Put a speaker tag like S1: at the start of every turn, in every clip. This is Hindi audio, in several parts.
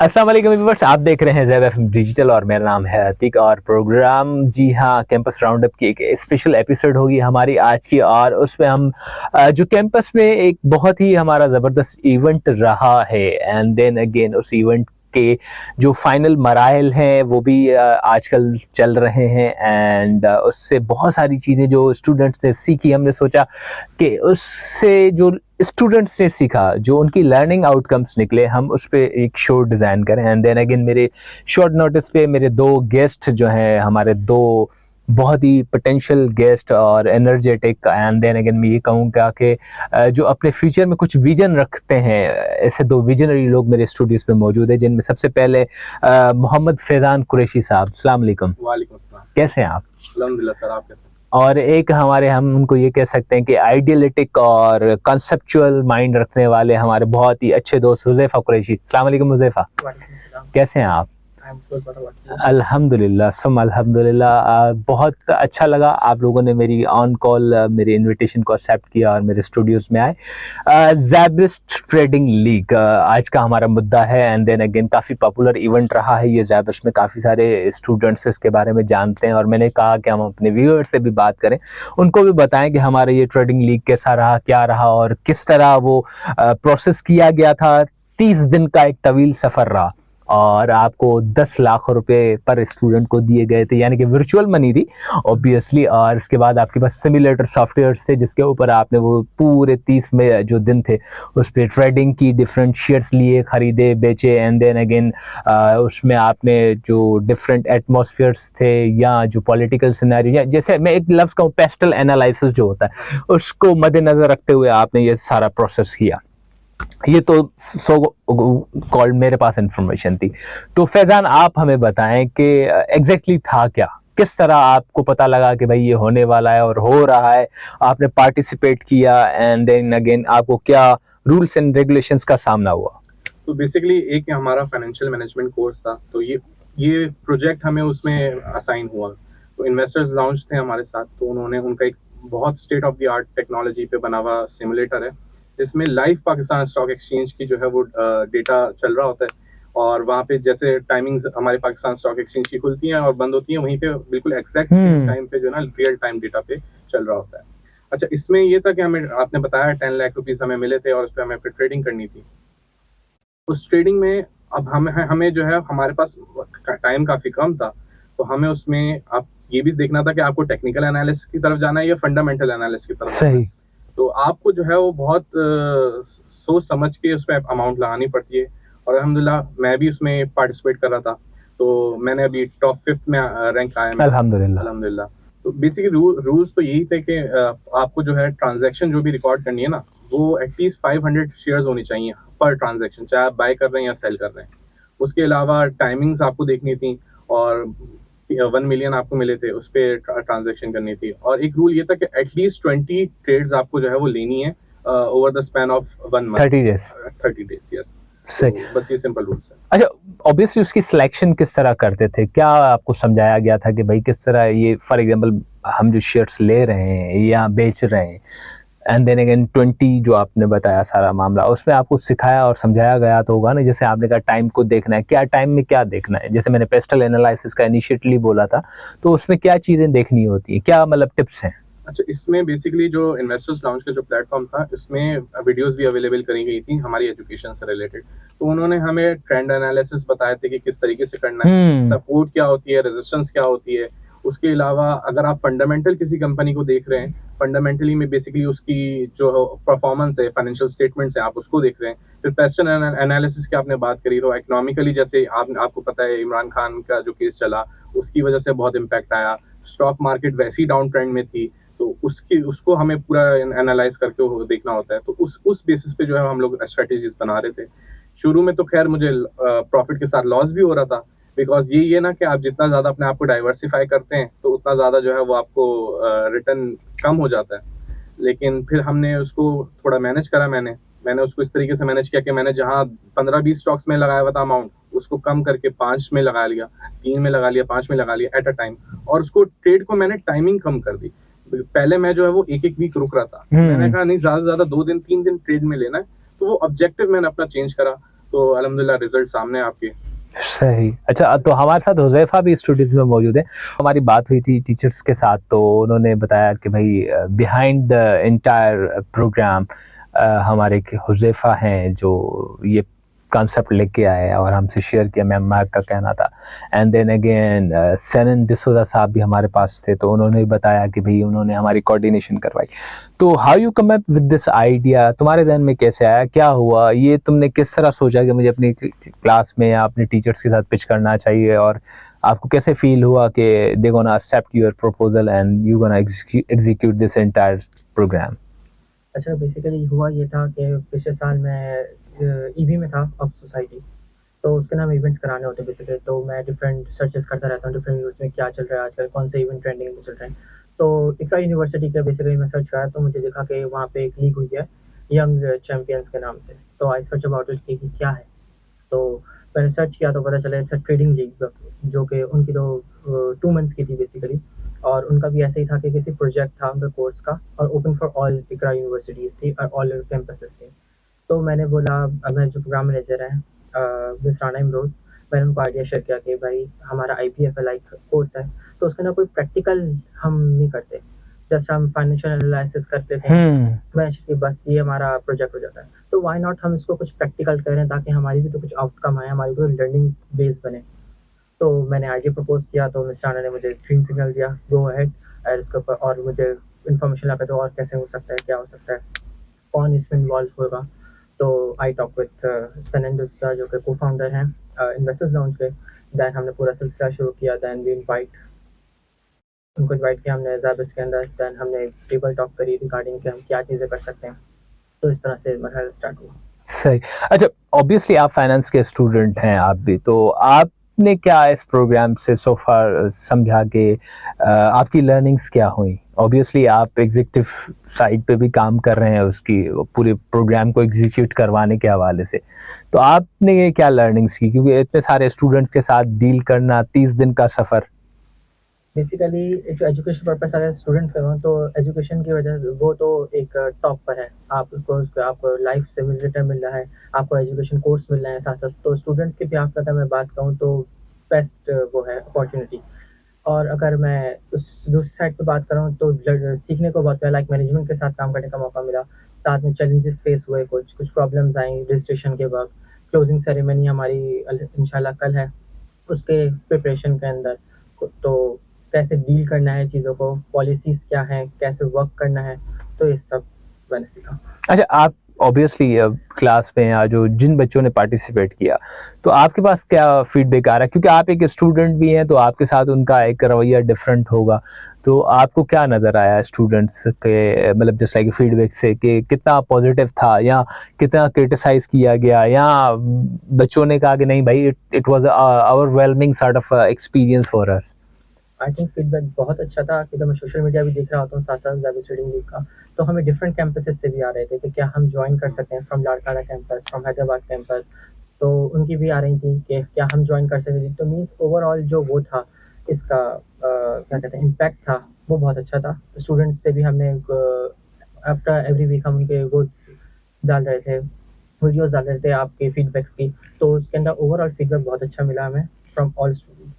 S1: अस्सलाम वालेकुम व्यूअर्स, आप देख रहे हैं ज़ैब एफएम डिजिटल और मेरा नाम है अतीक और प्रोग्राम जी हाँ कैंपस राउंड अप की एक स्पेशल एपिसोड होगी हमारी आज की। और उसमें हम जो कैंपस में एक बहुत ही हमारा ज़बरदस्त इवेंट रहा है एंड देन अगेन उस इवेंट के जो फाइनल मराइल हैं वो भी आजकल चल रहे हैं एंड उससे बहुत सारी चीज़ें जो स्टूडेंट्स ने सीखी, हमने सोचा कि उससे जो स्टूडेंट्स ने सीखा, जो उनकी लर्निंग आउटकम्स निकले, हम उस पे एक शो डिज़ाइन करें। एंड देन अगेन मेरे शॉर्ट नोटिस पे मेरे 2 गेस्ट जो हैं, हमारे 2 बहुत ही पोटेंशियल गेस्ट और एनर्जेटिक, एंड देन अगेन मैं ये कहूँगा कि जो अपने फ्यूचर में कुछ विज़न रखते हैं, ऐसे 2 विज़नरी लोग मेरे स्टूडियोज़ पे मौजूद हैं, जिनमें सबसे पहले मोहम्मद फैज़ान कुरैशी साहब। अस्सलाम वालेकुम।
S2: वालेकुम अस्सलाम।
S1: कैसे हैं आप?
S2: अल्हम्दुलिल्लाह सर, आप कैसे हैं?
S1: और एक हमारे, हम उनको ये कह सकते हैं कि आइडियलिटिक और कंसेप्चुअल माइंड रखने वाले हमारे बहुत ही अच्छे दोस्त हुज़ैफ़ा कुरैशी। अस्सलाम वालेकुम हुज़ैफ़ा,
S2: वालेकुम सलाम।
S1: कैसे हैं आप?
S2: I am good, what about you?
S1: अल्हम्दुलिल्लाह सुम्मा अल्हम्दुलिल्लाह। बहुत अच्छा लगा आप लोगों ने मेरी ऑन कॉल मेरे इनविटेशन को एक्सेप्ट किया और मेरे स्टूडियोज़ में आए। ज़ैबिस्ट ट्रेडिंग लीग आज का हमारा मुद्दा है एंड देन अगेन काफ़ी पॉपुलर इवेंट रहा है ये ज़ैबिस्ट में, काफ़ी सारे स्टूडेंट्स इसके बारे में जानते हैं और मैंने कहा कि हम अपने व्यूअर्स से भी बात करें, उनको भी बताएँ कि हमारा ये ट्रेडिंग लीग कैसा रहा, क्या रहा और किस तरह वो प्रोसेस किया गया था। 30 दिन का एक तवील सफ़र रहा और आपको 10 लाख रुपए पर स्टूडेंट को दिए गए थे, यानी कि वर्चुअल मनी थी ऑब्वियसली। और इसके बाद आपके पास सिमुलेटर सॉफ्टवेयर्स थे जिसके ऊपर आपने वो पूरे 30 में जो दिन थे उस पर ट्रेडिंग की, डिफरेंट शेयर्स लिए, खरीदे, बेचे एंड देन अगेन उसमें आपने जो डिफरेंट एटमॉस्फेयर्स थे या जो पॉलिटिकल सिनेरियो, जैसे मैं एक लफ्ज़ कहूँ पेस्टल एनालिसिस जो होता है, उसको मद्देनज़र रखते हुए आपने ये सारा प्रोसेस किया। ये तो सो कॉल्ड मेरे पास इंफॉर्मेशन थी। तो फैज़ान आप हमें बताएं कि एग्जैक्टली था क्या, किस तरह आपको पता लगा कि भाई ये होने वाला है और हो रहा है, आपने पार्टिसिपेट किया एंड देन अगेन आपको क्या रूल्स एंड रेगुलेशंस का सामना हुआ?
S2: तो बेसिकली एक हमारा फाइनेंशियल मैनेजमेंट कोर्स था, तो ये प्रोजेक्ट हमें उसमें असाइन हुआ। तो इन्वेस्टर्स लाउंज थे हमारे साथ, तो उन्होंने उनका एक बहुत state of the art technology पे बना हुआ सिमुलेटर है, जिसमें लाइव पाकिस्तान स्टॉक एक्सचेंज की जो है वो डेटा चल रहा होता है। और वहाँ पे जैसे टाइमिंग्स हमारे पाकिस्तान स्टॉक एक्सचेंज की खुलती हैं और बंद होती हैं, वहीं पे बिल्कुल एग्जैक्ट सेम टाइम पे जो है ना रियल टाइम डेटा पे चल रहा होता है। अच्छा, इसमें ये था कि हमें आपने बताया 10 लाख रुपीस हमें मिले थे और उस पर हमें फिर ट्रेडिंग करनी थी। उस ट्रेडिंग में अब हमें जो है हमारे पास टाइम काफ़ी कम था, तो हमें उसमें आप ये भी देखना था कि आपको टेक्निकल एनालिसिस की तरफ जाना है या फंडामेंटल एनालिसिस की तरफ जाना है।
S1: सही।
S2: तो आपको जो है वो बहुत सोच समझ के उसमें अमाउंट लगानी पड़ती है और अल्हम्दुलिल्लाह मैं भी उसमें पार्टिसिपेट कर रहा था। तो मैंने अभी टॉप 5th में रैंक आया मेरा,
S1: अल्हम्दुलिल्लाह।
S2: अल्हम्दुलिल्लाह। तो बेसिकली रूल्स तो यही थे कि आपको जो है ट्रांज़ैक्शन जो भी रिकॉर्ड करनी है ना, वो एटलीस्ट 500 शेयर्स होनी चाहिए पर ट्रांज़ैक्शन, चाहे आप बाय कर रहे हैं या सेल कर रहे हैं। उसके अलावा टाइमिंग्स आपको देखनी थी और 1 मिलियन आपको मिले थे, उस पे ट्रांज़ैक्शन करनी थी। और एक रूल ये था कि एटलीस्ट 20 ट्रेड्स आपको जो है वो लेनी है over the span of 1 month.
S1: 30 days.
S2: 30 days, yes. तो
S1: सही।
S2: बस ये सिंपल रूल्स हैं।
S1: अच्छा, ऑब्वियसली उसकी सिलेक्शन किस तरह करते थे? क्या आपको समझाया गया था कि भाई किस तरह ये फॉर एग्ज़ाम्पल हम जो शेयर्स ले रहे हैं या बेच रहे हैं एंड देन अगेन 20 जो आपने बताया सारा मामला, उसमें आपको सिखाया और समझाया गया तो होगा ना, जैसे आपने कहा टाइम को देखना है, क्या टाइम में क्या देखना है? जैसे मैंने पेस्टल एनालिसिस का इनिशिएटली बोला था, तो उसमें क्या चीज़ें देखनी होती हैं? क्या मतलब टिप्स हैं?
S2: अच्छा, इसमें बेसिकली जो इन्वेस्टर्स लाउंज का जो प्लेटफ़ॉर्म था, इसमें वीडियोज़ भी अवेलेबल करी गई थी हमारी एजुकेशन से रिलेटेड। तो उन्होंने हमें ट्रेंड एनालिसिस बताए थे कि किस तरीके से करना है, सपोर्ट क्या होती है, रेजिस्टेंस क्या होती है। उसके अलावा अगर आप फंडामेंटल किसी कंपनी को देख रहे हैं, फंडामेंटली में बेसिकली उसकी जो परफॉर्मेंस है, फाइनेंशियल स्टेटमेंट्स हैं, आप उसको देख रहे हैं। फिर पेस्टल एनालिसिस की आपने बात करी, तो इकोनॉमिकली जैसे आपको पता है इमरान खान का जो केस चला, उसकी वजह से बहुत इम्पैक्ट आया। स्टॉक मार्केट वैसे ही डाउन ट्रेंड में थी, तो उसको हमें पूरा एनालाइज करके वो देखना होता है। तो उस बेसिस पे जो है हम लोग स्ट्रेटेजीज बना रहे थे। शुरू में तो खैर मुझे प्रॉफिट के साथ लॉस भी हो रहा था, बिकॉज ये ना कि आप जितना ज़्यादा अपने आप को डाइवर्सिफाई करते हैं तो उतना ज़्यादा जो है वो आपको रिटर्न कम हो जाता है। लेकिन फिर हमने उसको थोड़ा मैनेज करा। मैंने उसको इस तरीके से मैनेज किया कि मैंने जहाँ 15-20 स्टॉक्स में लगाया हुआ था अमाउंट, उसको कम करके 5 में लगा लिया, 3 में लगा लिया, 5 में लगा लिया एट अ टाइम। और उसको ट्रेड को मैंने टाइमिंग कम कर दी। पहले मैं जो है वो एक वीक रुक रहा था, मैंने कहा नहीं, ज्यादा से ज्यादा 2 दिन 3 दिन ट्रेड में लेना है। तो वो ऑब्जेक्टिव मैंने अपना चेंज करा। तो अल्हम्दुलिल्लाह रिजल्ट सामने है आपके।
S1: सही। अच्छा, तो हमारे साथ हुज़ैफ़ा भी स्टूडियोज़ में मौजूद है। हमारी बात हुई थी टीचर्स के साथ, तो उन्होंने बताया कि भई बिहाइंड द एंटायर प्रोग्राम हमारे एक हुज़ैफ़ा हैं जो ये कॉन्सेप्ट लेके आए और हमसे शेयर किया, मैम मार्क का कहना था। एंड देन अगेन सनन डिसोज़ा साहब भी हमारे पास थे, तो उन्होंने भी बताया कि भई उन्होंने हमारी कोऑर्डिनेशन करवाई। तो how you come up with this idea? तुम्हारे ज़हन में कैसे आया? क्या हुआ? ये तुमने किस तरह सोचा कि मुझे अपनी क्लास में या अपने टीचर्स के साथ पिच करना चाहिए, और आपको कैसे फ़ील हुआ कि they gonna accept your proposal and you gonna execute this entire program?
S3: अच्छा, बेसिकली हुआ ये था कि पिछले साल मैं ईवी में था ऑफ सोसाइटी, तो उसके नाम इवेंट्स कराने होते हैं बेसिकली। तो मैं डिफरेंट सर्चेस करता रहता हूँ डिफरेंट न्यूज़ में क्या चल रहा है आजकल, कौन से इवेंट ट्रेंडिंग में चल रहे हैं। तो इकरा यूनिवर्सिटी का बेसिकली मैं सर्च करा, तो मुझे दिखा कि वहाँ पे एक लीग हुई है यंग चैंपियंस के नाम से। तो आई सर्च अबाउट इट कि क्या है। तो मैंने सर्च किया तो पता चला इट्स अ ट्रेडिंग लीग, जो कि उनकी तो 2 मंथ्स की थी बेसिकली। और उनका भी ऐसे ही था कि किसी प्रोजेक्ट था उनका कोर्स का, और open for all Iqra universities थी और ऑल कैंपसेस थी। तो मैंने बोला, मेरे जो प्रोग्राम मैनेजर हैं मिस राना इमरोज़, मैंने उनको आइडिया शेयर किया कि भाई हमारा IPFL लाइक कोर्स है, तो उसके अंदर कोई प्रैक्टिकल हम नहीं करते, जस्ट हम फाइनेंशियल एनालिसिस करते थे। कि बस ये हमारा प्रोजेक्ट हो जाता है। तो व्हाई नॉट हम इसको कुछ प्रैक्टिकल करें, ताकि हमारी भी तो कुछ आउटकम आए, हमारी भी लर्निंग बेस बने। तो मैंने आइडिया प्रपोज किया, तो मिस राना ने मुझे ग्रीन सिग्नल दिया, गो अहेड। और इसके ऊपर और मुझे इन्फॉर्मेशन लगा तो और कैसे हो सकता है, क्या हो सकता है, कौन इसमें इन्वॉल्व होगा। तो आई टॉक विथ सनन डिसोज़ा जो कि को फाउंडर हैं इन्वेस्टर्स लाउंज के। दैन हमने पूरा सिलसिला शुरू किया। दैन वी उनको इनवाइट किया हमने ज़ैबिस के अंदर। दैन हमने टेबल टॉक करी रिगार्डिंग कि हम क्या चीज़ें कर सकते हैं। तो इस तरह से मरहला स्टार्ट हुआ।
S1: सही। अच्छा, ऑब्वियसली आप फाइनेंस के स्टूडेंट हैं आप भी, तो आपने क्या इस प्रोग्राम से सो फार समझा कि आपकी लर्निंग्स क्या हुई? ऑब्वियसली आप एग्ज़ीक्यूटिव साइड पे भी काम कर रहे हैं उसकी पूरे प्रोग्राम को एग्ज़ीक्यूट करवाने के हवाले से। तो आपने ये क्या लर्निंग्स की? क्योंकि इतने सारे स्टूडेंट्स के साथ डील करना, 30 दिन का सफ़र।
S3: बेसिकली एक जो एजुकेशन पर्पस अगर स्टूडेंट्स का हो, तो एजुकेशन की वजह से वो तो एक टॉप पर है। आपको लाइफ से रिलेटेड मिल रहा है, आपको एजुकेशन कोर्स मिल रहा है साथ साथ। तो स्टूडेंट्स के बिहाफ पे अगर मैं बात कहूँ तो बेस्ट वो है अपॉर्चुनिटी। और अगर मैं उस दूसरी साइड पे बात करूँ तो सीखने को बहुत है, लाइक मैनेजमेंट के साथ काम करने का मौका मिला। साथ में चैलेंजेस फेस हुए, कुछ प्रॉब्लम्स आई रजिस्ट्रेशन के वक्त। क्लोजिंग सेरेमनी हमारी इंशाल्लाह कल है, उसके प्रिपरेशन के अंदर। तो कैसे डील करना है चीज़ों को, पॉलिसीज़ क्या हैं, कैसे वर्क करना है, तो ये सब मैंने सीखा।
S1: अच्छा, आप ऑब्वियसली क्लास में या जो जिन बच्चों ने पार्टिसिपेट किया, तो आपके पास क्या फीडबैक आ रहा है? क्योंकि आप एक स्टूडेंट भी हैं, तो आपके साथ उनका एक रवैया डिफरेंट होगा। तो आपको क्या नज़र आया स्टूडेंट्स के मतलब जैसे लाइक फीडबैक से कि कितना पॉजिटिव था, या कितना क्रिटिसाइज़ किया गया, या बच्चों ने कहा कि नहीं भाई it was overwhelming sort of experience for us?
S3: I think feedback बहुत अच्छा था, क्योंकि मैं सोशल मीडिया भी देख रहा होता हूँ साथ साथ ज़ैबिस रीडिंग वीक का। तो हमें डिफरेंट कैंपसेस से भी आ रहे थे कि क्या हम ज्वाइन कर सकते हैं, from Larkana campus, from Hyderabad campus. तो उनकी भी आ रही थी कि क्या हम ज्वाइन कर सकते थे। तो मीन्स ओवरऑल जो वो था इसका क्या कहते हैं इम्पैक्ट था, वो बहुत अच्छा था। स्टूडेंट्स से भी हमने आफ्टर एवरी वीक हम उनके वो डाल रहे थे, वीडियोस डाल रहे थे आपके फीडबैक्स की। तो उसके अंदर ओवरऑल फीडबैक बहुत अच्छा मिला हमें फ्रॉम ऑल स्टूडेंट्स।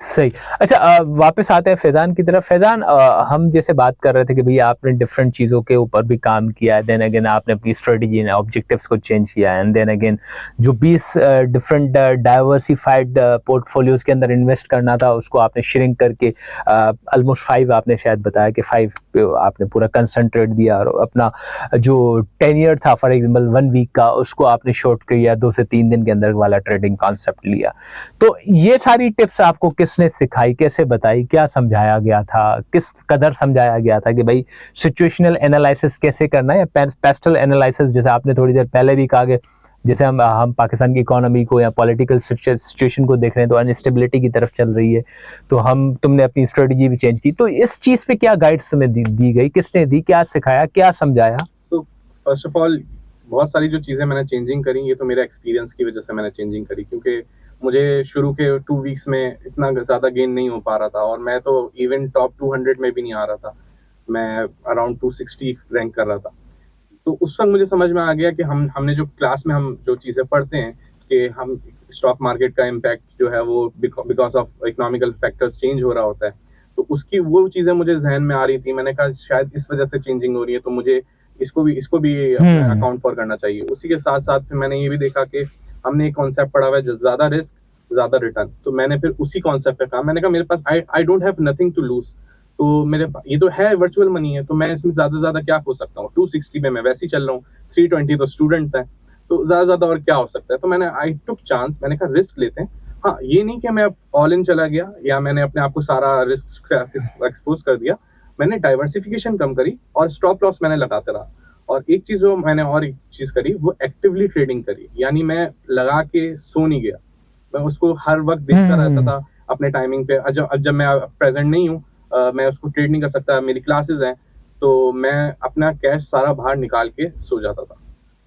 S1: सही। अच्छा, वापस आते हैं फैज़ान की तरफ। फैज़ान, हम जैसे बात कर रहे थे कि भई आपने डिफरेंट चीज़ों के ऊपर भी काम किया है, देन अगेन आपने अपनी स्ट्रेटजी एंड ऑब्जेक्टिव्स को चेंज किया है, एंड देन अगेन जो 20 डिफरेंट डाइवर्सिफाइड पोर्टफोलियोज़ के अंदर इन्वेस्ट करना था, उसको आपने श्रिंक करके ऑलमोस्ट 5 आपने शायद बताया कि 5 पे आपने पूरा कंसंट्रेट दिया, और अपना जो टेन्योर था फॉर एग्ज़ाम्पल 1 वीक का, उसको आपने शॉर्ट किया, 2 से 3 दिन के अंदर वाला ट्रेडिंग कॉन्सेप्ट लिया। तो ये सारी टिप्स आपको किसने सिखाई, कैसे बताई, क्या समझाया गया था, किस कदर समझाया गया था कि भाई सिचुएशनल एनालिसिस कैसे करना है, या पेस्टल एनालिसिस जैसे आपने थोड़ी देर पहले भी कहा कि जैसे हम पाकिस्तान की इकोनॉमी को या पॉलिटिकल सिचुएशन को देख रहे हैं तो अनस्टेबिलिटी की तरफ चल रही है, तो तुमने अपनी स्ट्रेटजी भी चेंज की। तो इस चीज़ पे क्या गाइड्स तुम्हें दी गई, किसने दी, क्या सिखाया, क्या समझाया?
S2: तो फर्स्ट ऑफ ऑल बहुत सारी जो चीज़ें मैंने चेंजिंग करी, ये तो मेरे एक्सपीरियंस की वजह से मैंने चेंजिंग करी, क्योंकि मुझे शुरू के 2 वीक्स में इतना ज़्यादा गेन नहीं हो पा रहा था, और मैं तो इवन टॉप 200 में भी नहीं आ रहा था। मैं अराउंड 260 रैंक कर रहा था। तो उस वक़्त मुझे समझ में आ गया कि हमने जो क्लास में हम जो चीज़ें पढ़ते हैं, कि हम स्टॉक मार्केट का इम्पैक्ट जो है वो because of economical factors change हो रहा होता है, तो उसकी वो चीज़ें मुझे जहन में आ रही थी। मैंने कहा शायद इस वजह से चेंजिंग हो रही है, तो मुझे इसको भी अकाउंट फॉर करना चाहिए। उसी के साथ साथ फिर मैंने ये भी देखा कि हमने एक कॉन्सेप्ट पढ़ा हुआ है, ज़्यादा रिस्क ज़्यादा रिटर्न, तो मैंने फिर उसी कॉन्सेप्ट पे कहा। मैंने कहा मेरे पास I don't have nothing to lose, तो मेरे ये तो है वर्चुअल मनी है, तो मैं इसमें ज़्यादा से ज़्यादा क्या खो सकता हूँ। 260 में मैं वैसे ही चल रहा हूँ, 320 तो स्टूडेंट है, तो ज़्यादा ज़्यादा और क्या हो सकता है। तो मैंने आई टुक चांस, मैंने कहा रिस्क लेते हैं। हाँ, ये नहीं कि मैं ऑल इन चला गया या मैंने अपने आप को सारा रिस्क एक्सपोज कर दिया। मैंने डाइवर्सिफिकेशन कम करी और स्टॉप लॉस मैंने लगाते रहा। और एक चीज़ जो मैंने और एक चीज़ करी, वो एक्टिवली ट्रेडिंग करी, यानी मैं लगा के सो नहीं गया, मैं उसको हर वक्त देखता रहता था अपने टाइमिंग पे। जब मैं प्रेजेंट नहीं हूँ, मैं उसको ट्रेड नहीं कर सकता, मेरी क्लासेस हैं, तो मैं अपना कैश सारा बाहर निकाल के सो जाता था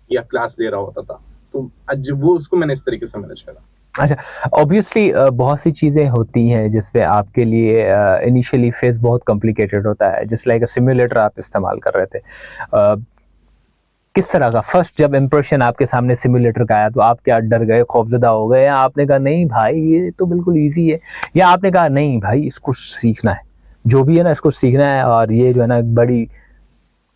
S2: या क्लास ले रहा होता था। तो आज वो उसको मैंने इस तरीके से मैनेज करा।
S1: अच्छा, ऑब्वियसली बहुत सी चीज़ें होती हैं जिसमें आपके लिए इनिशियली फेस बहुत कॉम्प्लिकेटेड होता है, जस्ट लाइक अ सिम्युलेटर आप इस्तेमाल कर रहे थे। किस तरह का फर्स्ट जब इम्प्रेशन आपके सामने सिम्युलेटर का आया, तो आप क्या डर गए, खौफज़दा हो गए, या आपने कहा नहीं भाई ये तो बिल्कुल ईज़ी है, या आपने कहा नहीं भाई इसको सीखना है, जो भी है ना इसको सीखना है, और ये जो है ना बड़ी,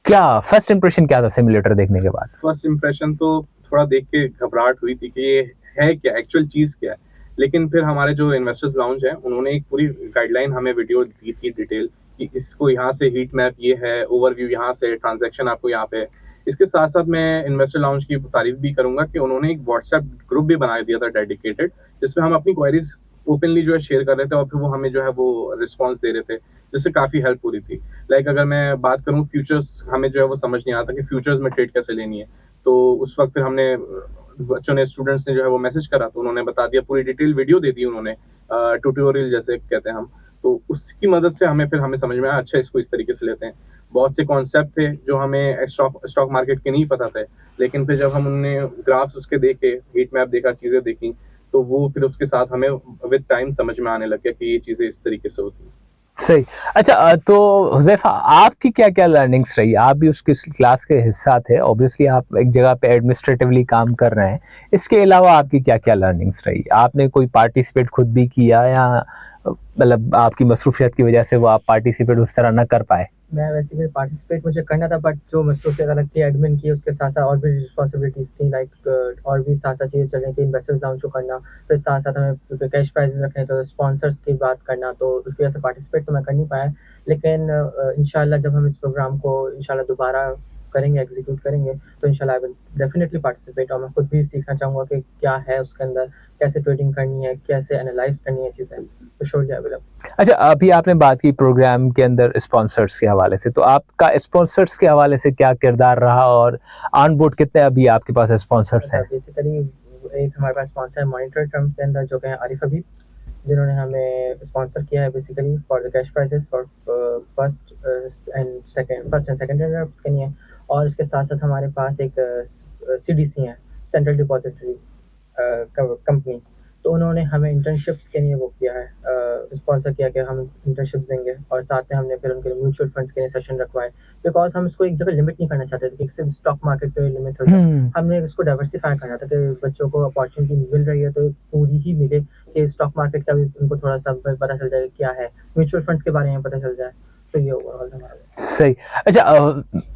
S1: क्या फर्स्ट इम्प्रेशन क्या था सिम्युलेटर देखने के बाद?
S2: फर्स्ट इम्प्रेशन तो थोड़ा देख के घबराहट हुई थी कि ये है क्या, एक्चुअल चीज़ क्या है। लेकिन फिर हमारे जो इन्वेस्टर्स लाउंज है, उन्होंने एक पूरी गाइडलाइन हमें वीडियो दी थी डिटेल, कि इसको यहाँ से हीट मैप ये है, ओवरव्यू यहाँ से, ट्रांजैक्शन आपको यहाँ पे। इसके साथ साथ मैं इन्वेस्टर लाउंज की तारीफ भी करूंगा कि उन्होंने एक व्हाट्सएप ग्रुप भी बना दिया था डेडिकेटेड, जिसमें हम अपनी क्वेरीज ओपनली जो है शेयर कर रहे थे, और फिर वो हमें जो है वो रिस्पॉन्स दे रहे थे, जिससे काफ़ी हेल्प हो रही थी। लाइक अगर मैं बात करूँ फ्यूचर्स, हमें जो है वो समझ नहीं आता कि फ्यूचर्स में ट्रेड कैसे लेनी है, तो उस वक्त फिर हमने बच्चों ने, स्टूडेंट्स ने जो है वो मैसेज करा, तो उन्होंने बता दिया, पूरी डिटेल वीडियो दे दी उन्होंने, ट्यूटोरियल जैसे कहते हैं हम। तो उसकी मदद से हमें समझ में आया, अच्छा इसको इस तरीके से लेते हैं। बहुत से कॉन्सेप्ट थे जो हमें स्टॉक मार्केट के नहीं पता थे, लेकिन फिर जब हम उनने ग्राफ्स उसके देखे, हीट मैप देखा, चीज़ें देखी, तो वो फिर उसके साथ हमें विद टाइम समझ में आने लग गया कि ये चीज़ें इस तरीके से होती हैं।
S1: सही। अच्छा, तो हुज़ैफ़ा आपकी क्या-क्या लर्निंग्स रही? आप भी उसकी क्लास के हिस्सा थे, ऑब्वियसली आप एक जगह पे एडमिनिस्ट्रेटिवली काम कर रहे हैं। इसके अलावा आपकी क्या-क्या लर्निंग्स रही? आपने कोई पार्टिसिपेट खुद भी किया, या मतलब आपकी मसरूफियत की वजह से वो आप पार्टिसिपेट उस तरह ना कर पाए?
S3: मैं वैसे भी पार्टिसिपेट मुझे करना था, बट जो मसरूफियत अलग थी एडमिन की, उसके साथ साथ और भी रिस्पॉन्सिबिलिटीज़ थी, लाइक और भी साथ साथ चीज़ें चल रही थी, इन्वेस्टर्स लाउंज को करना, फिर साथ साथ हमें कैश प्राइजेस रखने, तो स्पॉन्सर्स की बात करना, तो उसकी वजह से पार्टिसिपेट तो मैं कर नहीं पाया। लेकिन इंशाल्लाह जब हम इस प्रोग्राम को इंशाल्लाह दोबारा करेंगे, एग्जीक्यूट करेंगे, तो इंशाल्लाह आई विल डेफिनेटली पार्टिसिपेट, और मैं खुद भी सीखना चाहूँगा कि क्या है उसके अंदर, कैसे ट्रेडिंग करनी है, कैसे एनालाइज करनी है चीज़ें, तो श्योरली आई विल।
S1: अच्छा, अभी आपने बात की प्रोग्राम के अंदर स्पॉन्सर्स के हवाले से, तो आपका स्पॉन्सर्स के हवाले से क्या किरदार रहा, और ऑन बोर्ड कितने अभी आपके पास स्पॉन्सर्स हैं?
S3: बेसिकली एक हमारे पास स्पॉन्सर है मॉनिटर टर्म के अंदर, जो कि हैं आरिफ हबीब, जिन्होंने हमें स्पॉन्सर किया है basically for the cash prices for first and second runner के लिए। और इसके साथ साथ हमारे पास एक CDC है, सेंट्रल डिपॉजिटरी कंपनी, तो उन्होंने हमें इंटर्नशिप्स के लिए वो किया है, स्पॉन्सर किया कि हम इंटर्नशिप देंगे, और साथ में हमने फिर उनके लिए म्यूचुअल फंड्स के लिए सेशन रखवाए, बिकॉज हम इसको एक जगह लिमिट नहीं करना चाहते थे कि सिर्फ स्टॉक मार्केट पे लिमिट हो जाए। हमने इसको डाइवर्सिफाई करना था कि बच्चों को अपॉर्चुनिटी मिल रही है तो पूरी ही मिले, कि स्टॉक मार्केट का भी उनको थोड़ा सा पता चल जाए क्या है, म्यूचुअल फंड्स के बारे में पता चल जाए, तो ये ओवरऑल हमारा।
S1: सही। अच्छा,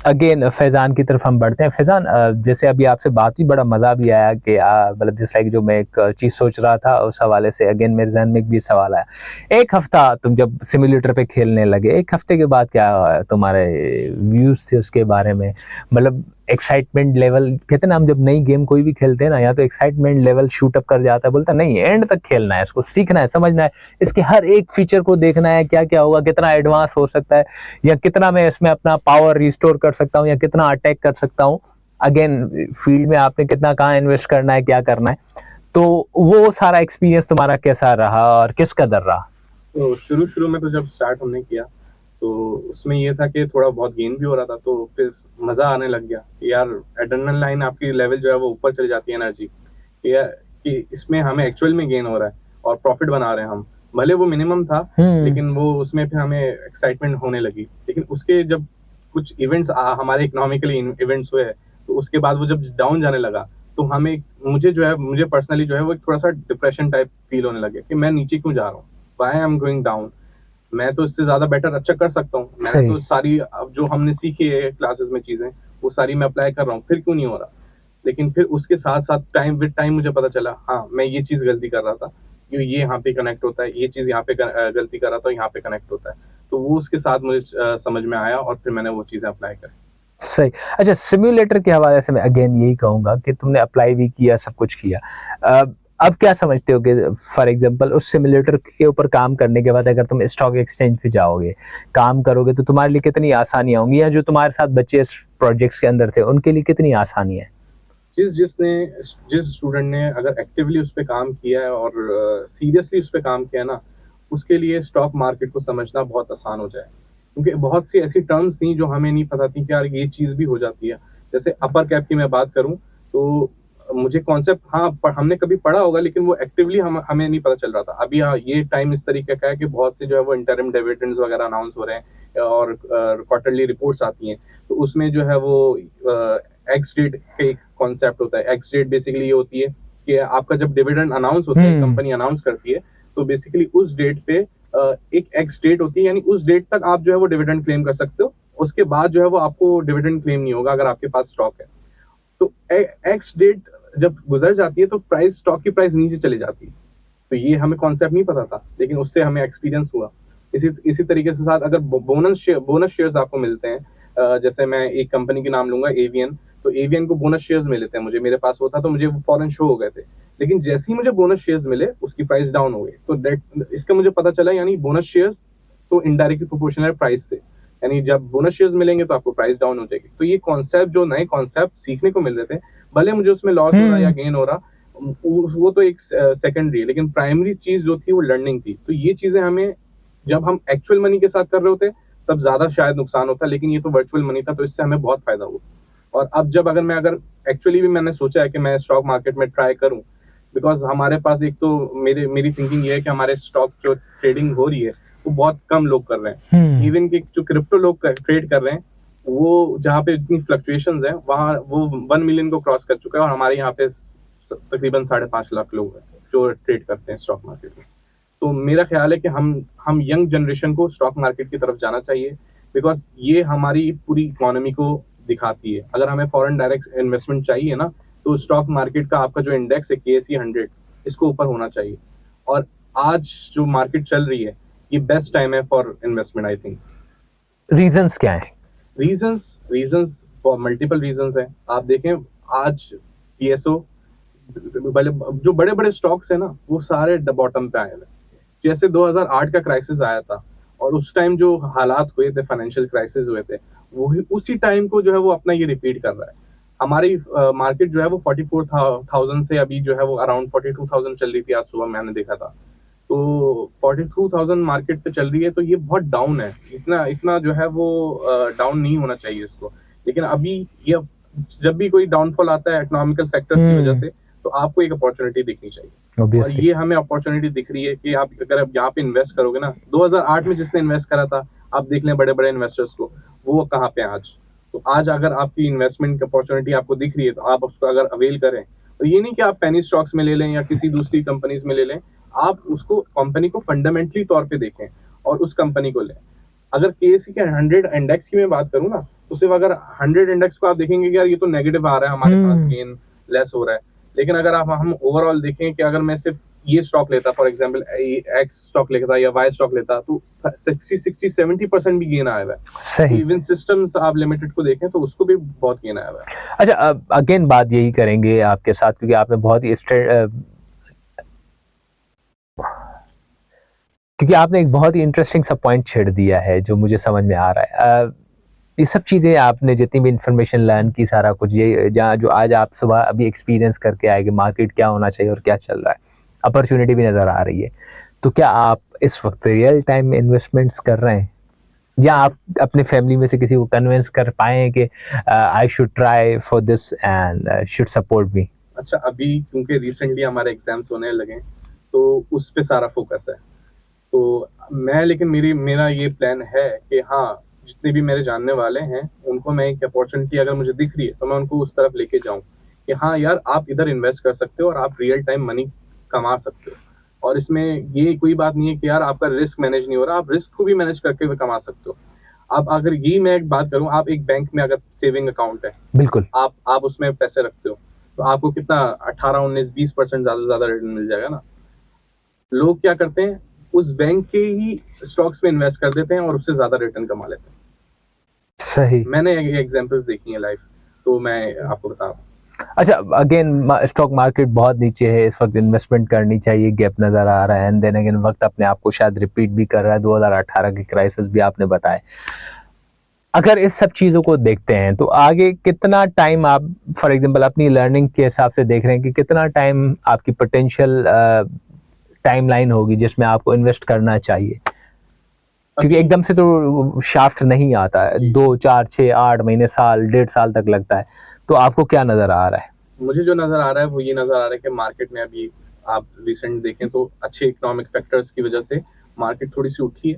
S1: अगेन फैज़ान की तरफ हम बढ़ते हैं। फैज़ान, जैसे अभी आपसे बात भी बड़ा मज़ा भी आया कि मतलब जिस लाइक जो मैं एक चीज़ सोच रहा था, उस हवाले से अगेन मेरे ज़हन में भी सवाल आया। एक हफ़्ता तुम जब सिम्युलेटर पे खेलने लगे, एक हफ़्ते के बाद क्या तुम्हारे व्यूज़ थे उसके बारे में? मतलब एक्साइटमेंट लेवल, कहते हैं ना हम जब नई गेम कोई भी खेलते हैं ना, या तो एक्साइटमेंट लेवल शूट अप कर जाता है, बोलता नहीं एंड तक खेलना है, इसको सीखना है, समझना है, इसके हर एक फीचर को देखना है, क्या क्या होगा, कितना एडवांस हो सकता है, या कितना मैं इसमें अपना पावर रिस्टोर कर सकता हूँ, या कितना अटैक कर सकता हूँ। अगेन फील्ड में आपने कितना कहाँ इन्वेस्ट करना है, क्या करना है, तो वो सारा एक्सपीरियंस तुम्हारा कैसा रहा और किस कदर रहा?
S2: तो शुरू में तो जब स्टार्ट हमने किया, तो उसमें ये था कि थोड़ा बहुत गेन भी हो रहा था, तो फिर मज़ा आने लग गया यार। एड्रेनलाइन आपकी लेवल जो है वो ऊपर चली जाती है, एनर्जी कि इसमें हमें एक्चुअल में गेन हो रहा है और प्रॉफिट बना रहे हैं हम। भले वो मिनिमम था, लेकिन वो उसमें फिर हमें एक्साइटमेंट होने लगी। लेकिन उसके जब कुछ इवेंट्स हमारे इकोनॉमिकली इवेंट्स हुए, तो उसके बाद वो जब डाउन जाने लगा, तो मुझे पर्सनली जो है वो थोड़ा सा डिप्रेशन टाइप फील होने लगे कि मैं नीचे क्यों जा रहा हूँ, why I am going down, मैं तो इससे ज्यादा बेटर अच्छा कर सकता हूँ, मैंने तो सारी अब जो हमने सीखी है क्लासेस में चीजें वो सारी मैं अप्लाई कर रहा हूँ, फिर क्यों नहीं हो रहा। लेकिन फिर उसके साथ साथ विद टाइम मुझे पता चला, हाँ मैं ये चीज गलती कर रहा था, ये यहाँ पे कनेक्ट होता है, ये चीज यहाँ पे गलती कर रहा था, यहाँ पे कनेक्ट होता है। तो वो उसके साथ मुझे समझ में आया और फिर मैंने वो चीजें अप्लाई करी।
S1: सही। अच्छा, सिम्युलेटर के हवाले से मैं अगेन यही कहूँगा कि तुमने अप्लाई भी किया, सब कुछ किया। अब क्या समझते हो कि फॉर एग्जांपल उस सिम्युलेटर के ऊपर काम करने के बाद अगर तुम स्टॉक एक्सचेंज पे जाओगे, काम करोगे, तो तुम्हारे लिए कितनी आसानियाँ होंगी, या जो तुम्हारे साथ बच्चे इस प्रोजेक्ट्स के अंदर थे, उनके लिए कितनी आसानियाँ हैं?
S2: जिस स्टूडेंट ने अगर एक्टिवली उस पे काम किया है और सीरियसली उस पे काम किया है ना, उसके लिए स्टॉक मार्केट को समझना बहुत आसान हो जाए, क्योंकि बहुत सी ऐसी टर्म्स थी जो हमें नहीं पता थी कि यार ये चीज भी हो जाती है। जैसे अपर कैप की मैं बात करूं तो मुझे कॉन्सेप्ट हमने कभी पढ़ा होगा, लेकिन वो एक्टिवली हमें नहीं पता चल रहा था। अभी ये टाइम इस तरीके का है कि बहुत से जो है वो इंटरिम डिविडेंड्स वगैरह अनाउंस हो रहे हैं और क्वार्टरली रिपोर्ट्स आती हैं, तो उसमें जो है वो एक्स डेट का एक कॉन्सेप्ट होता है। एक्स डेट बेसिकली ये होती है कि आपका जब डिविडेंड अनाउंस होता है, कंपनी अनाउंस करती है, तो बेसिकली उस डेट पे एक एक्स डेट होती है, यानी उस डेट तक आप जो है वो डिविडेंड क्लेम कर सकते हो, उसके बाद जो है वो आपको डिविडेंड क्लेम नहीं होगा अगर आपके पास स्टॉक है। तो एक्स डेट जब गुजर जाती है तो स्टॉक की प्राइस नीचे चली जाती है। तो ये हमें कॉन्सेप्ट नहीं पता था, लेकिन उससे हमें एक्सपीरियंस हुआ। इसी तरीके से साथ अगर बोनस शेयर्स आपको मिलते हैं, जैसे मैं एक कंपनी के नाम लूंगा, एवीएन। तो एवीएन को बोनस शेयर्स मिले थे, मेरे पास वो था, तो मुझे वो फॉरन शो हो गए थे। लेकिन जैसे ही मुझे बोनस शेयर्स मिले उसकी प्राइस डाउन हो गई, तो इसका मुझे पता चला, यानी बोनस शेयर्स तो इनडायरेक्टली प्रोपोर्शनल है प्राइस से, यानी जब बोनस शेयर्स मिलेंगे तो आपको प्राइस डाउन हो जाएगी। तो ये कॉन्सेप्ट, जो नए कॉन्सेप्ट सीखने को मिल रहे थे, भले मुझे उसमें लॉस हो रहा या गेन हो रहा, वो तो एक सेकेंडरी, लेकिन प्राइमरी चीज जो थी वो लर्निंग थी। तो ये चीजें हमें, जब हम एक्चुअल मनी के साथ कर रहे होते तब ज्यादा शायद नुकसान होता, लेकिन ये तो वर्चुअल मनी था, तो इससे हमें बहुत फायदा हुआ। और अब जब अगर एक्चुअली भी मैंने सोचा है कि मैं स्टॉक मार्केट में ट्राई करूं, बिकॉज हमारे पास एक तो मेरी थिंकिंग ये है कि हमारे स्टॉक जो ट्रेडिंग हो रही है वो बहुत कम लोग कर रहे हैं। इवन कि जो क्रिप्टो लोग ट्रेड कर रहे हैं, वो जहाँ पे इतनी फ्लक्चुएशंस है, वहाँ वो 1 मिलियन को क्रॉस कर चुका है, और हमारे यहाँ पे तकरीबन 5.5 लाख लोग हैं जो ट्रेड करते हैं स्टॉक मार्केट में। तो मेरा ख्याल है कि हम यंग जनरेशन को स्टॉक मार्केट की तरफ जाना चाहिए, बिकॉज ये हमारी पूरी इकोनॉमी को दिखाती है। अगर हमें फॉरेन डायरेक्ट इन्वेस्टमेंट चाहिए ना, तो स्टॉक मार्केट का आपका जो इंडेक्स है KSE 100, इसको ऊपर होना चाहिए। और आज जो मार्केट चल रही है, ये बेस्ट टाइम है for investment, I think.
S1: Reasons क्या है?
S2: रीजंस फॉर मल्टीपल रीजंस है। आप देखें आज PSO, जो बड़े बड़े स्टॉक्स है ना, वो सारे बॉटम पे आए हैं। जैसे 2008 का क्राइसिस आया था, और उस टाइम जो हालात हुए थे, फाइनेंशियल क्राइसिस हुए थे, वही उसी टाइम को जो है वो अपना ये रिपीट कर रहा है। हमारी मार्केट जो है वो 44,000 से अभी जो है वो अराउंड 42,000 चल रही थी, आज सुबह मैंने देखा था। तो 42,000 मार्केट पे चल रही है, तो ये बहुत डाउन है। इतना जो है वो डाउन नहीं होना चाहिए इसको। लेकिन अभी ये, जब भी कोई डाउनफॉल आता है इकोनॉमिकल फैक्टर्स की वजह से, तो आपको एक अपॉर्चुनिटी दिखनी चाहिए।
S1: Obviously.
S2: और ये हमें अपॉर्चुनिटी दिख रही है कि अगर आप यहाँ पे इन्वेस्ट करोगे ना, 2008 में जिसने इन्वेस्ट करा था, आप देख लें बड़े बड़े इन्वेस्टर्स को, वो कहाँ पे आज। तो आज अगर आपकी इन्वेस्टमेंट की अपॉर्चुनिटी आपको दिख रही है, तो आप उसको अगर अवेल करें, तो ये नहीं कि आप पेनी स्टॉक्स में ले लें या किसी दूसरी कंपनीज में ले लें, आप उसको कंपनी को फंडामेंटली तौर पे देखें और उस कंपनी को लें। अगर KSE के 100 इंडेक्स की मैं बात करूँ ना, तो सिर्फ अगर 100 इंडेक्स को आप देखेंगे कि यार ये तो नेगेटिव आ रहा है, हमारे पास गेन लेस हो रहा है। लेकिन अगर हम ओवरऑल देखें कि अगर मैं सिर्फ ये स्टॉक लेता, फॉर एग्जांपल X स्टॉक लेता या Y स्टॉक लेता, तो 60-70% भी गेन आया हुआ है।
S1: सही।
S2: इवन सिस्टम्स आप लिमिटेड को देखें तो उसको भी बहुत गेन आया हुआ है।
S1: अच्छा, अब अगेन बात यही करेंगे आपके साथ, क्योंकि आपने बहुत ही क्योंकि आपने एक बहुत ही इंटरेस्टिंग सा पॉइंट छेड़ दिया है जो मुझे समझ में आ रहा है। ये सब चीज़ें आपने जितनी भी इंफॉर्मेशन लर्न की, सारा कुछ ये जहाँ जो आज आप सुबह अभी एक्सपीरियंस करके आए कि मार्केट क्या होना चाहिए और क्या चल रहा है, अपॉर्चुनिटी भी नज़र आ रही है, तो क्या आप इस वक्त रियल टाइम इन्वेस्टमेंट्स कर रहे हैं, या आप अपने फैमिली में से किसी को कन्विंस कर पाए कि I should try for this and should support me?
S2: अच्छा, अभी क्योंकि रिसेंटली हमारे एग्जाम्स होने लगे, तो उस पे सारा फोकस है। तो लेकिन मेरा ये प्लान है कि हाँ, जितने भी मेरे जानने वाले हैं, उनको मैं एक अपॉर्चुनिटी अगर मुझे दिख रही है, तो मैं उनको उस तरफ लेके जाऊं कि हाँ यार आप इधर इन्वेस्ट कर सकते हो और आप रियल टाइम मनी कमा सकते हो। और इसमें ये कोई बात नहीं है कि यार आपका रिस्क मैनेज नहीं हो रहा, आप रिस्क को भी मैनेज करके भी कमा सकते हो। आप अगर ये मैं एक बात करूं, आप एक बैंक में अगर सेविंग अकाउंट है,
S1: बिल्कुल
S2: आप उसमें पैसे रखते हो, तो आपको कितना 18, 19, 20% ज्यादा से ज्यादा रिटर्न मिल जाएगा ना। लोग क्या करते हैं, उस बैंक के ही स्टॉक्स में इन्वेस्ट कर देते हैं और उससे ज्यादा रिटर्न कमा लेते हैं।
S1: सही।
S2: मैंने ये एग्जांपल्स देखी हैं लाइव, तो मैं आपको बता रहा हूँ।
S1: अच्छा, अगेन स्टॉक मार्केट बहुत नीचे है इस वक्त, इन्वेस्टमेंट करनी चाहिए, गैप नजर आ रहा है, एंड देन अगेन वक्त अपने आप को शायद रिपीट भी कर रहा है, 2018 के क्राइसिस भी आपने बताए। अगर इस सब चीज़ों को देखते हैं तो आगे कितना टाइम आप फॉर एग्जांपल अपनी लर्निंग के हिसाब से देख रहे हैं कि कितना टाइम आपकी पोटेंशियल टाइमलाइन होगी जिसमें आपको इन्वेस्ट करना चाहिए? क्योंकि एकदम से तो शाफ्ट नहीं आता है, 2, 4, 6, 8 महीने, साल, 1.5 साल तक लगता है। तो आपको क्या नज़र आ रहा है?
S2: मुझे जो नज़र आ रहा है वो ये नज़र आ रहा है कि मार्केट में अभी आप रिसेंट देखें तो अच्छे इकोनॉमिक फैक्टर्स की वजह से मार्केट थोड़ी सी उठी है,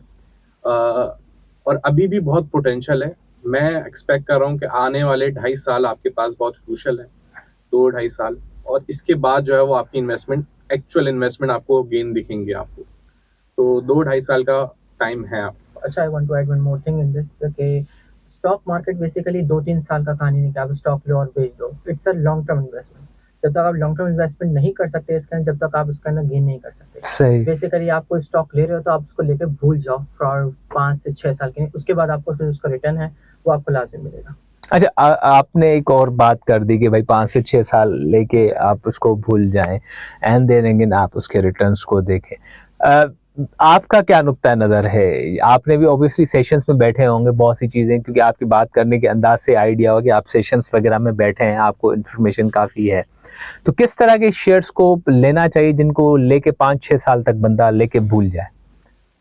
S2: और अभी भी बहुत पोटेंशियल है। मैं एक्सपेक्ट कर रहा हूँ कि आने वाले 2.5 साल आपके पास बहुत क्रूशल है, 2-2.5 साल, और इसके बाद जो है वो आपकी इन्वेस्टमेंट, एक्चुअल इन्वेस्टमेंट आपको गेन दिखेंगे आपको। तो 2-2.5 साल का टाइम है आप।
S3: अच्छा, I want to add one more thing in this कि स्टॉक मार्केट बेसिकली 2-3 साल का कहानी नहीं कि आप स्टॉक लो और बेच दो। It's a long term investment. जब तक आप लॉन्ग टर्म इन्वेस्टमेंट नहीं कर सकते इसके अंदर, जब तक आप इसके अंदर गेन नहीं कर सकते।
S1: सही।
S3: बेसिकली आप कोई स्टॉक ले रहे हो तो आप उसको लेकर भूल जाओ फॉर 5 से 6 साल के लिए, उसके बाद आपको फिर उसका रिटर्न है वो आपको लाजमी मिलेगा।
S1: अच्छा, आपने एक और बात कर दी कि भाई 5 से 6 साल लेके आप उसको भूल जाएं, एंड देन अगेन आप उसके रिटर्न्स को देखें। आपका क्या नुक्ता नज़र है? आपने भी ऑब्वियसली सेशंस में बैठे होंगे बहुत सी चीज़ें, क्योंकि आपकी बात करने के अंदाज से आइडिया हो कि आप सेशंस वगैरह में बैठे हैं, आपको इन्फॉर्मेशन काफ़ी है। तो किस तरह के शेयर्स को लेना चाहिए जिनको लेके 5-6 साल तक बंदा लेके भूल जाए?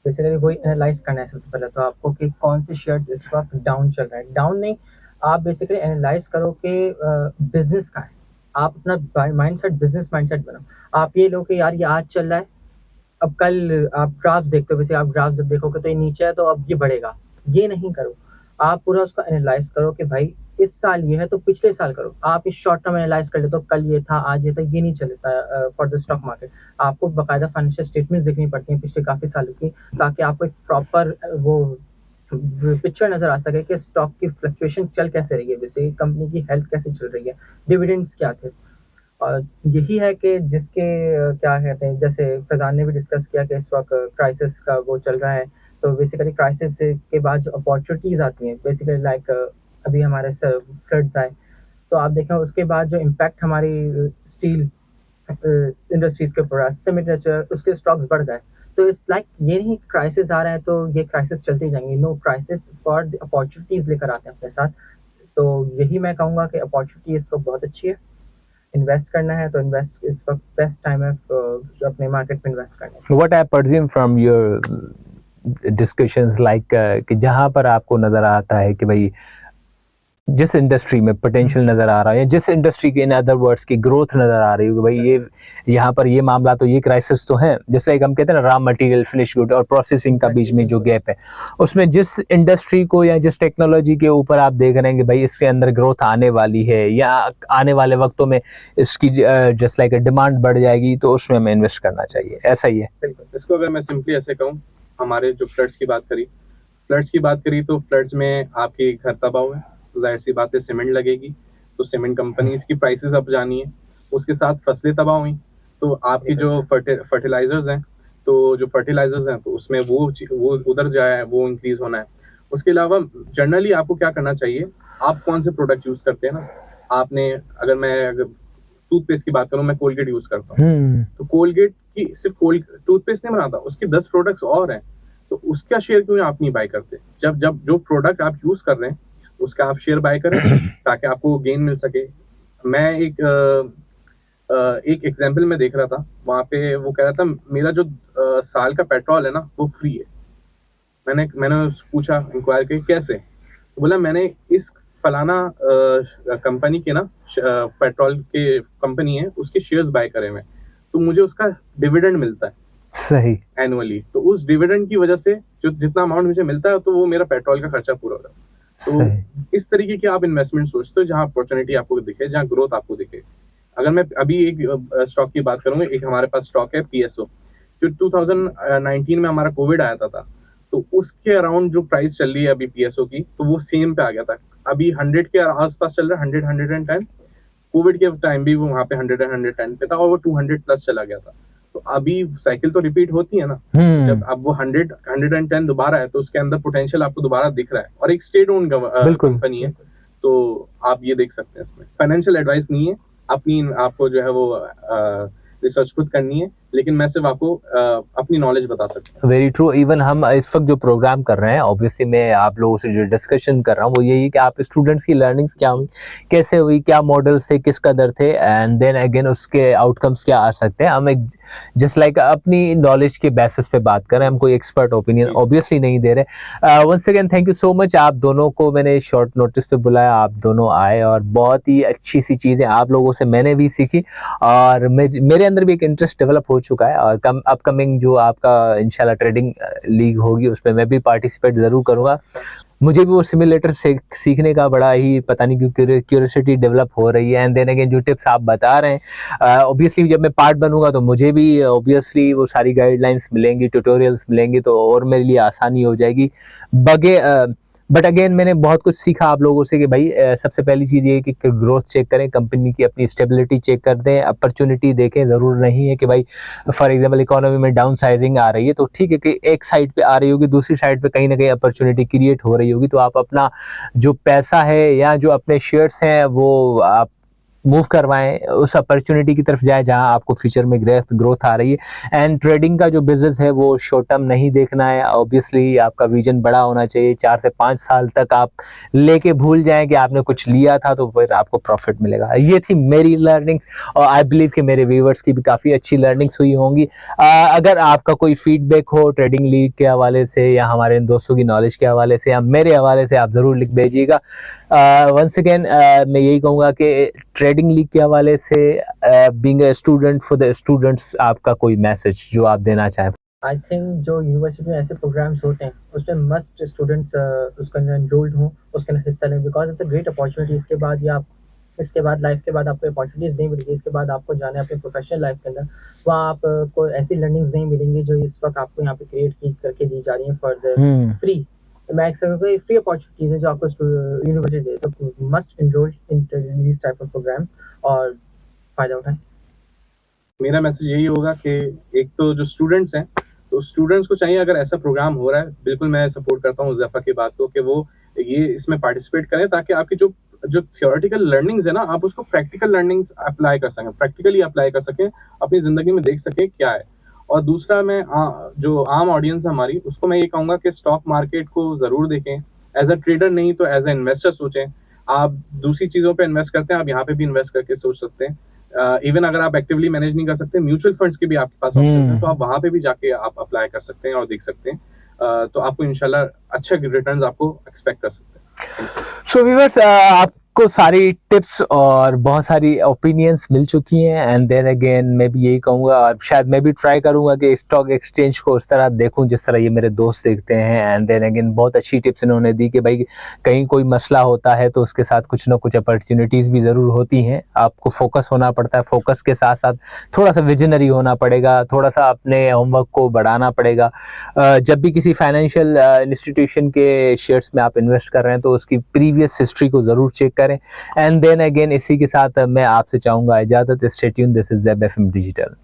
S3: बेसिकली वही एनालाइज करना है सबसे पहले तो आपको कि कौन से शेयर्स इस वक्त डाउन चल रहा है। डाउन नहीं, आप बेसिकली एनालाइज करो कि बिजनेस का है। आप अपना माइंडसेट बिजनेस माइंडसेट बनाओ। आप ये लो कि यार ये आज चल रहा है, अब कल आप ग्राफ्स देखते हो, वैसे आप ग्राफ जब देखोगे तो ये नीचे है तो अब ये बढ़ेगा। ये नहीं करो, आप पूरा उसको एनालाइज करो कि भाई इस साल ये है तो पिछले साल करो। आप इस शॉर्ट टर्म एनालाइज कर लेते हो, कल ये था आज ये था, ये नहीं चलता फॉर द स्टॉक मार्केट। आपको बाकायदा फाइनेंशियल स्टेटमेंट्स देखनी पड़ती हैं पिछले काफ़ी सालों की, ताकि आपको एक प्रॉपर वो पिक्चर नज़र आ सके कि स्टॉक की फ्लक्चुएशन चल कैसे रही है, जैसे कंपनी की हेल्थ कैसे चल रही है, डिविडेंड्स क्या थे। और यही है कि जिसके क्या कहते हैं, जैसे फैज़ान ने भी डिस्कस किया कि इस वक्त क्राइसिस का वो चल रहा है, तो बेसिकली क्राइसिस के बाद जो अपॉर्चुनिटीज़ आती हैं, बेसिकली लाइक अभी हमारे फ्लड्स आए, तो आप देखें उसके बाद जो इम्पैक्ट हमारी स्टील इंडस्ट्रीज़ के ऊपर, सीमेंट इंडस्ट्री, उसके स्टॉक्स बढ़ गए। तो इट्स लाइक ये नहीं क्राइसिस आ रहा है तो ये क्राइसिस चलते जाएंगे। नो, क्राइसिस फॉर अपॉर्चुनिटीज़ लेकर आते हैं अपने साथ। तो यही मैं कहूँगा कि अपॉर्चुनिटी इस वक्त बहुत अच्छी है। इन्वेस्ट करना है तो इन्वेस्ट इस वक्त बेस्ट टाइम है अपने मार्केट में इन्वेस्ट करने का।
S1: What I परज्यूम from your discussions like कि जहां पर आपको नजर आता है कि भाई जिस इंडस्ट्री में पोटेंशियल नजर आ रहा है, जिस इंडस्ट्री की इन अदर वर्ड्स की ग्रोथ नजर आ रही है कि भाई ये यहाँ पर ये मामला, तो ये क्राइसिस तो है, जैसे एक हम कहते हैं ना, रॉ मटेरियल, फिनिश गुड और प्रोसेसिंग का बीच में जो गैप है, उसमें जिस इंडस्ट्री को या जिस टेक्नोलॉजी के ऊपर आप देख रहे हैं कि भाई इसके अंदर ग्रोथ आने वाली है या आने वाले वक्तों में इसकी जस्ट लाइक डिमांड बढ़ जाएगी, तो उसमें हमें इन्वेस्ट करना चाहिए, ऐसा ही है?
S2: बिल्कुल। इसको अगर मैं सिंपली ऐसे कहूँ, हमारे जो फ्लड्स की बात करी तो फ्लड्स में आपके घर तबाह हुए, तो जाहिर सी बात है सीमेंट लगेगी, तो सीमेंट कंपनीज की प्राइसेस अब जानी है। उसके साथ फसलें तबाह हुई, तो आपकी जो फर्टिलाइजर्स हैं, तो उसमें वो उधर जाए, वो इंक्रीज होना है। उसके अलावा जनरली आपको क्या करना चाहिए, आप कौन से प्रोडक्ट यूज करते हैं ना, आपने अगर टूथपेस्ट की बात करूं, मैं कोलगेट यूज करता हूँ, तो कोलगेट की सिर्फ टूथपेस्ट नहीं बनाता, उसके 10 प्रोडक्ट्स और हैं, तो उसका शेयर क्यों आप नहीं बाय करते? जब जो प्रोडक्ट आप यूज कर रहे हैं उसका आप शेयर बाय करें ताकि आपको गेन मिल सके। मैं एक एग्जांपल में देख रहा था, वहाँ पे वो कह रहा था मेरा जो साल का पेट्रोल है ना वो फ्री है। मैंने पूछा, इंक्वायर की कैसे, तो बोला मैंने इस फलाना कंपनी के ना पेट्रोल के कंपनी है उसके शेयर्स बाय करे हुए, तो मुझे उसका डिविडेंड मिलता है
S1: सही
S2: एनुअली, तो उस डिविडेंड की वजह से जो जितना अमाउंट मुझे मिलता है तो वो मेरा पेट्रोल का खर्चा पूरा होता है। तो इस तरीके की आप इन्वेस्टमेंट सोचते हो जहाँ अपॉर्चुनिटी आपको दिखे, जहाँ ग्रोथ आपको दिखे। अगर मैं अभी एक स्टॉक की बात करूंगा, एक हमारे पास स्टॉक है PSO, जो 2019 में हमारा कोविड आया था, तो उसके अराउंड जो प्राइस चल रही है अभी PSO की, तो वो सेम पे आ गया था। अभी 100 के आसपास चल रहा है, 100-110। कोविड के टाइम भी वो वहाँ पे 100-110 पे था और वो 200 प्लस चला गया था। तो अभी साइकिल तो रिपीट होती है ना, जब अब वो 100-110 दोबारा है, तो उसके अंदर पोटेंशियल आपको दोबारा दिख रहा है, और एक स्टेट ओन
S1: बिल्कुल।
S2: कंपनी है, तो आप ये देख सकते हैं। इसमें फाइनेंशियल एडवाइस नहीं है, अपनी आपको जो है वो रिसर्च खुद करनी है, लेकिन मैं सिर्फ आपको अपनी नॉलेज बता सकता हूँ।
S1: Very true. इवन हम इस वक्त जो प्रोग्राम कर रहे हैं, ऑब्वियसली मैं आप लोगों से जो डिस्कशन कर रहा हूँ वो यही है कि आप स्टूडेंट्स की लर्निंग्स क्या हुई, कैसे हुई, क्या मॉडल्स थे, किस कदर थे, एंड देन अगेन उसके आउटकम्स क्या आ सकते हैं। हम एक जस्ट लाइक अपनी नॉलेज के बेसिस पे बात कर रहे हैं, हम कोई एक्सपर्ट ओपिनियन ऑब्वियसली नहीं दे रहे। Once again thank you so much. आप दोनों को मैंने शॉर्ट नोटिस पे बुलाया, आप दोनों आए और बहुत ही अच्छी सी चीज़ें आप लोगों से मैंने भी सीखी, और मेरे अंदर भी एक इंटरेस्ट डेवलप हो चुका है। और अपकमिंग जो आपका इंशाल्लाह ट्रेडिंग लीग होगी उसमें मैं भी पार्टिसिपेट ज़रूर करूँगा। मुझे भी वो सिमुलेटर से सीखने का बड़ा ही पता नहीं क्यों क्यूरियोसिटी डेवलप हो रही है। एंड देन अगेन जो टिप्स आप बता रहे हैं, ऑब्वियसली जब मैं पार्ट बनूंगा तो मुझे भी ऑब्वियसली वो सारी गाइडलाइंस मिलेंगी, ट्यूटोरियल्स मिलेंगी, तो और मेरे लिए आसानी हो जाएगी। बट अगेन मैंने बहुत कुछ सीखा आप लोगों से कि भाई सबसे पहली चीज़ ये है कि ग्रोथ चेक करें, कंपनी की अपनी स्टेबिलिटी चेक कर दें, अपॉर्चुनिटी देखें। ज़रूर नहीं है कि भाई फॉर एग्जांपल इकोनॉमी में डाउन साइजिंग आ रही है तो ठीक है कि एक साइड पे आ रही होगी, दूसरी साइड पे कहीं ना कहीं अपॉर्चुनिटी क्रिएट हो रही होगी, तो आप अपना जो पैसा है या जो अपने शेयर्स हैं वो आप मूव करवाएं, उस अपॉर्चुनिटी की तरफ जाएं जहां आपको फ्यूचर में ग्रोथ आ रही है। एंड ट्रेडिंग का जो बिजनेस है वो शॉर्ट टर्म नहीं देखना है, ऑब्वियसली आपका विजन बड़ा होना चाहिए। 4 से 5 साल तक आप लेके भूल जाएं कि आपने कुछ लिया था तो फिर आपको प्रॉफिट मिलेगा। ये थी मेरी लर्निंग्स, और आई बिलीव कि मेरे व्यूवर्स की भी काफ़ी अच्छी लर्निंग्स हुई होंगी। अगर आपका कोई फीडबैक हो ट्रेडिंग लीग के हवाले से या हमारे इन दोस्तों की नॉलेज के हवाले से या मेरे हवाले से, आप ज़रूर लिख भेजिएगा। वंस अगेन मैं यही कहूँगा कि ट्रेडिंग लीग के हवाले से being a student, for the students आपका कोई मैसेज जो आप देना चाहें।
S3: आई थिंक जो यूनिवर्सिटी में ऐसे प्रोग्राम्स होते हैं उसमें मस्ट स्टूडेंट्स उसके अंदर एनरोल्ड हों, उसके अंदर हिस्सा लें, because it's a great opportunity. इसके बाद लाइफ के बाद आपको अपॉर्चुनिटीज नहीं मिलेगी, इसके बाद आपको जाना है अपने प्रोफेशनल लाइफ के अंदर, वहाँ आपको ऐसी लर्निंग्स नहीं मिलेंगी जो इस वक्त आपको यहाँ पे क्रिएट करके दी जा रही हैं फॉर द फ्री। मैं एक फ्री अपॉर्चुनिटीज है जो आपको यूनिवर्सिटी दे, तो must enroll in this type of program और फायदा उठाएं।
S2: मेरा मैसेज यही होगा कि एक तो जो स्टूडेंट्स हैं, तो स्टूडेंट्स को चाहिए, अगर ऐसा प्रोग्राम हो रहा है, बिल्कुल मैं सपोर्ट करता हूँ ज़ैफ़ा की बात को कि वो ये इसमें पार्टिसिपेट करें, ताकि आपकी जो जो थियोरेटिकल लर्निंग्स है ना, आप उसको प्रैक्टिकल लर्निंग्स अप्लाई कर सकें, प्रैक्टिकली अप्लाई कर सकें, अपनी ज़िंदगी में देख सकें क्या है। और दूसरा, मैं जो आम ऑडियंस है हमारी, उसको मैं ये कहूँगा कि स्टॉक मार्केट को ज़रूर देखें, एज अ ट्रेडर नहीं तो एज अ इन्वेस्टर सोचें। आप दूसरी चीज़ों पे इन्वेस्ट करते हैं, आप यहाँ पे भी इन्वेस्ट करके सोच सकते हैं। इवन अगर आप एक्टिवली मैनेज नहीं कर सकते, म्यूचुअल फंड्स के भी आपके पास ऑप्शन है, तो आप वहाँ पे भी जाके आप अप्लाई कर सकते हैं और देख सकते हैं। तो आपको इंशाल्लाह अच्छे रिटर्न्स आपको एक्सपेक्ट कर सकते हैं।
S1: सो व्यूअर्स, आपको सारी टिप्स और बहुत सारी ओपिनियंस मिल चुकी हैं। एंड देन अगेन मैं भी यही कहूँगा, और शायद मैं भी ट्राई करूँगा कि स्टॉक एक्सचेंज को उस तरह देखूँ जिस तरह ये मेरे दोस्त देखते हैं। एंड देन अगेन बहुत अच्छी टिप्स इन्होंने दी कि भाई कहीं कोई मसला होता है तो उसके साथ कुछ ना कुछ अपॉर्चुनिटीज़ भी ज़रूर होती हैं, आपको फोकस होना पड़ता है, फोकस के साथ साथ थोड़ा सा विजनरी होना पड़ेगा, थोड़ा सा अपने होमवर्क को बढ़ाना पड़ेगा। जब भी किसी फाइनेंशियल इंस्टीट्यूशन के शेयर्स में आप इन्वेस्ट कर रहे हैं तो उसकी प्रीवियस हिस्ट्री को ज़रूर चेक करें। एंड देन अगेन इसी के साथ मैं आपसे चाहूँगा इजाज़त। Stay tuned, this is ज़ेब FM digital.